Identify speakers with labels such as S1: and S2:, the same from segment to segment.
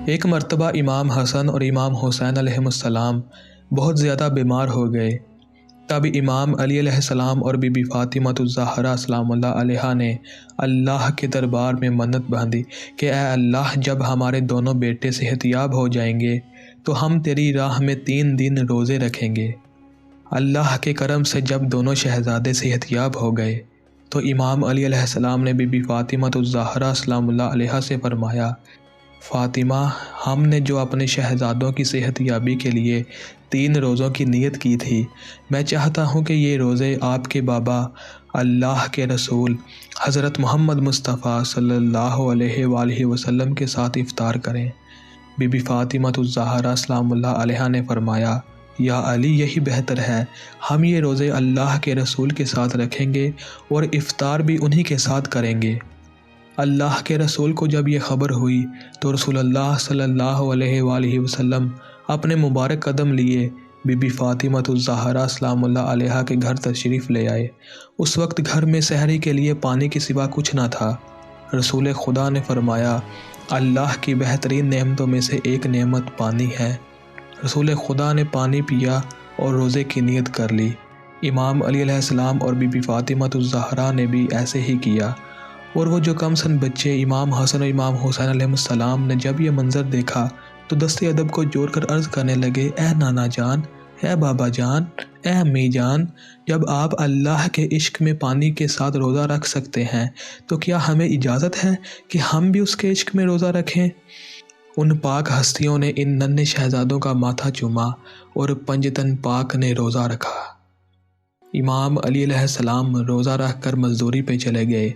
S1: ایک مرتبہ امام حسن اور امام حسین علیہ السلام بہت زیادہ بیمار ہو گئے۔ تب امام علی علیہ السلام اور بی بی فاطمہ الزہرا سلام اللہ علیہا نے اللہ کے دربار میں منت باندھی کہ اے اللہ، جب ہمارے دونوں بیٹے صحت یاب ہو جائیں گے تو ہم تیری راہ میں 3 دن روزے رکھیں گے۔ اللہ کے کرم سے جب دونوں شہزادے صحت یاب ہو گئے تو امام علی علیہ السلام نے بی بی فاطمہ الزہرا سلام اللہ علیہا سے فرمایا، فاطمہ، ہم نے جو اپنے شہزادوں کی صحت یابی کے لیے 3 روزوں کی نیت کی تھی، میں چاہتا ہوں کہ یہ روزے آپ کے بابا اللہ کے رسول حضرت محمد مصطفیٰ صلی اللہ علیہ وآلہ وسلم کے ساتھ افطار کریں۔ بی بی فاطمہ الزہرا سلام اللہ علیہا نے فرمایا، یا علی، یہی بہتر ہے، ہم یہ روزے اللہ کے رسول کے ساتھ رکھیں گے اور افطار بھی انہی کے ساتھ کریں گے۔ اللہ کے رسول کو جب یہ خبر ہوئی تو رسول اللہ صلی اللہ علیہ وآلہ وسلم اپنے مبارک قدم لیے بی بی فاطمہ الزہرا سلام اللہ علیہا کے گھر تشریف لے آئے۔ اس وقت گھر میں سحری کے لیے پانی کے سوا کچھ نہ تھا۔ رسول خدا نے فرمایا، اللہ کی بہترین نعمتوں میں سے ایک نعمت پانی ہے۔ رسول خدا نے پانی پیا اور روزے کی نیت کر لی۔ امام علی علیہ السلام اور بی بی فاطمہ الزہرا نے بھی ایسے ہی کیا، اور وہ جو کم سن بچے امام حسن اور امام حسین علیہ السلام نے جب یہ منظر دیکھا تو دست ادب کو جوڑ کر عرض کرنے لگے، اے نانا جان، اے بابا جان، اے امی جان، جب آپ اللہ کے عشق میں پانی کے ساتھ روزہ رکھ سکتے ہیں تو کیا ہمیں اجازت ہے کہ ہم بھی اس کے عشق میں روزہ رکھیں؟ ان پاک ہستیوں نے ان ننھے شہزادوں کا ماتھا چوما اور پنجتن پاک نے روزہ رکھا۔ امام علی علیہ السلام روزہ رکھ کر مزدوری پہ چلے گئے۔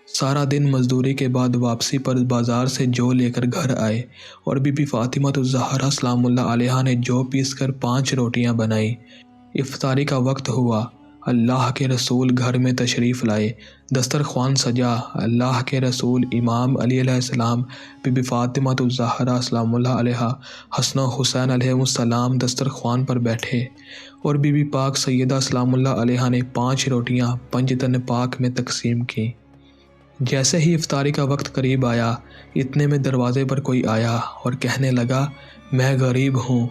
S1: سارا دن مزدوری کے بعد واپسی پر بازار سے جو لے کر گھر آئے اور بی بی فاطمہ الزہرا سلام اللہ علیہا نے جو پیس کر 5 روٹیاں بنائیں۔ افطاری کا وقت ہوا، اللہ کے رسول گھر میں تشریف لائے، دسترخوان سجا، اللہ کے رسول امام علی علیہ السلام، بی بی فاطمہ الزہرا سلام اللہ علیہا، حسن و حسین علیہ السلام دسترخوان پر بیٹھے اور بی بی پاک سیدہ سلام اللہ علیہا نے 5 روٹیاں پنجتن پاک میں تقسیم کیں۔ جیسے ہی افطاری کا وقت قریب آیا، اتنے میں دروازے پر کوئی آیا اور کہنے لگا، میں غریب ہوں،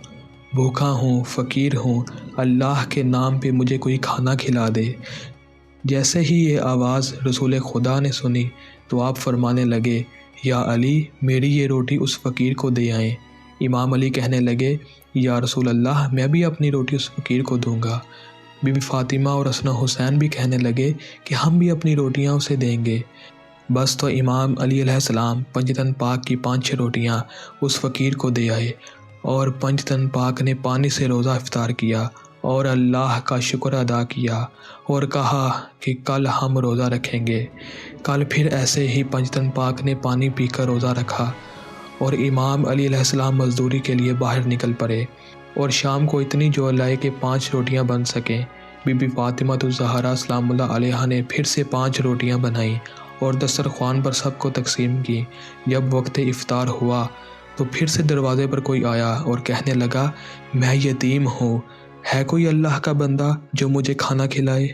S1: بھوکا ہوں، فقیر ہوں، اللہ کے نام پہ مجھے کوئی کھانا کھلا دے۔ جیسے ہی یہ آواز رسول خدا نے سنی تو آپ فرمانے لگے، یا علی، میری یہ روٹی اس فقیر کو دے آئیں۔ امام علی کہنے لگے، یا رسول اللہ، میں بھی اپنی روٹی اس فقیر کو دوں گا۔ بی بی فاطمہ اور حسن و حسین بھی کہنے لگے کہ ہم بھی اپنی روٹیاں اسے دیں گے۔ بس تو امام علی علیہ السلام پنجتن پاک کی 5 روٹیاں اس فقیر کو دے آئے اور پنجتن پاک نے پانی سے روزہ افطار کیا اور اللہ کا شکر ادا کیا اور کہا کہ کل ہم روزہ رکھیں گے۔ کل پھر ایسے ہی پنجتن پاک نے پانی پی کر روزہ رکھا اور امام علی علیہ السلام مزدوری کے لیے باہر نکل پڑے اور شام کو اتنی جو لائے کہ 5 روٹیاں بن سکیں۔ بی بی فاطمہ الزہرا سلام اللہ علیہا نے پھر سے 5 روٹیاں بنائیں اور دسترخوان پر سب کو تقسیم کی۔ جب وقت افطار ہوا تو پھر سے دروازے پر کوئی آیا اور کہنے لگا، میں یتیم ہوں، ہے کوئی اللہ کا بندہ جو مجھے کھانا کھلائے؟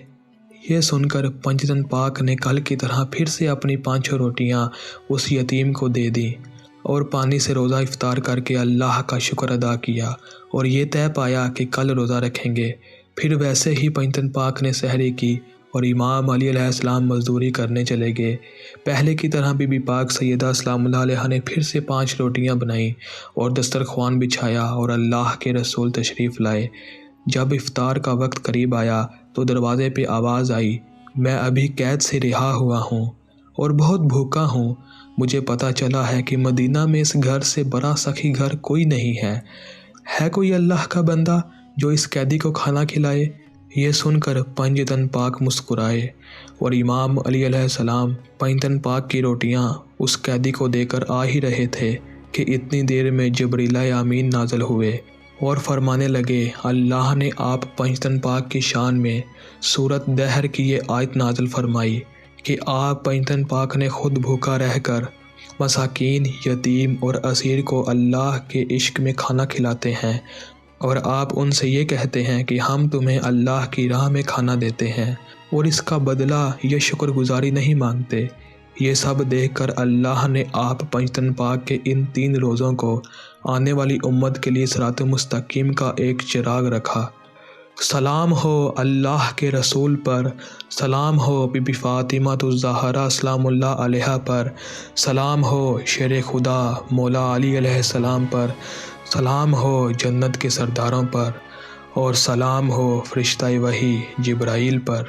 S1: یہ سن کر پنجتن پاک نے کل کی طرح پھر سے اپنی 5 روٹیاں اس یتیم کو دے دیں اور پانی سے روزہ افطار کر کے اللہ کا شکر ادا کیا اور یہ طے پایا کہ کل روزہ رکھیں گے۔ پھر ویسے ہی پنجتن پاک نے سحری کی اور امام علی علیہ السلام مزدوری کرنے چلے گئے۔ پہلے کی طرح بی بی پاک سیدہ سلام اللہ علیہا نے پھر سے 5 روٹیاں بنائیں اور دسترخوان بچھایا اور اللہ کے رسول تشریف لائے۔ جب افطار کا وقت قریب آیا تو دروازے پہ آواز آئی، میں ابھی قید سے رہا ہوا ہوں اور بہت بھوکا ہوں۔ مجھے پتہ چلا ہے کہ مدینہ میں اس گھر سے بڑا سخی گھر کوئی نہیں ہے کوئی اللہ کا بندہ جو اس قیدی کو کھانا کھلائے؟ یہ سن کر پنجتن پاک مسکرائے اور امام علی علیہ السلام پنجتن پاک کی روٹیاں اس قیدی کو دے کر آ ہی رہے تھے کہ اتنی دیر میں جبریل امین نازل ہوئے اور فرمانے لگے، اللہ نے آپ پنجتن پاک کی شان میں سورت دہر کی یہ آیت نازل فرمائی کہ آپ پنجتن پاک نے خود بھوکا رہ کر مساکین، یتیم اور اسیر کو اللہ کے عشق میں کھانا کھلاتے ہیں، اور آپ ان سے یہ کہتے ہیں کہ ہم تمہیں اللہ کی راہ میں کھانا دیتے ہیں اور اس کا بدلہ یا شکر گزاری نہیں مانگتے۔ یہ سب دیکھ کر اللہ نے آپ پنجتن پاک کے ان 3 روزوں کو آنے والی امت کے لیے صراط مستقیم کا ایک چراغ رکھا۔ سلام ہو اللہ کے رسول پر، سلام ہو بی بی فاطمہ الزہرا سلام اللہ علیہا پر، سلام ہو شیر خدا مولا علی علیہ السلام پر، سلام ہو جنت کے سرداروں پر، اور سلام ہو فرشتہ وحی جبرائیل پر۔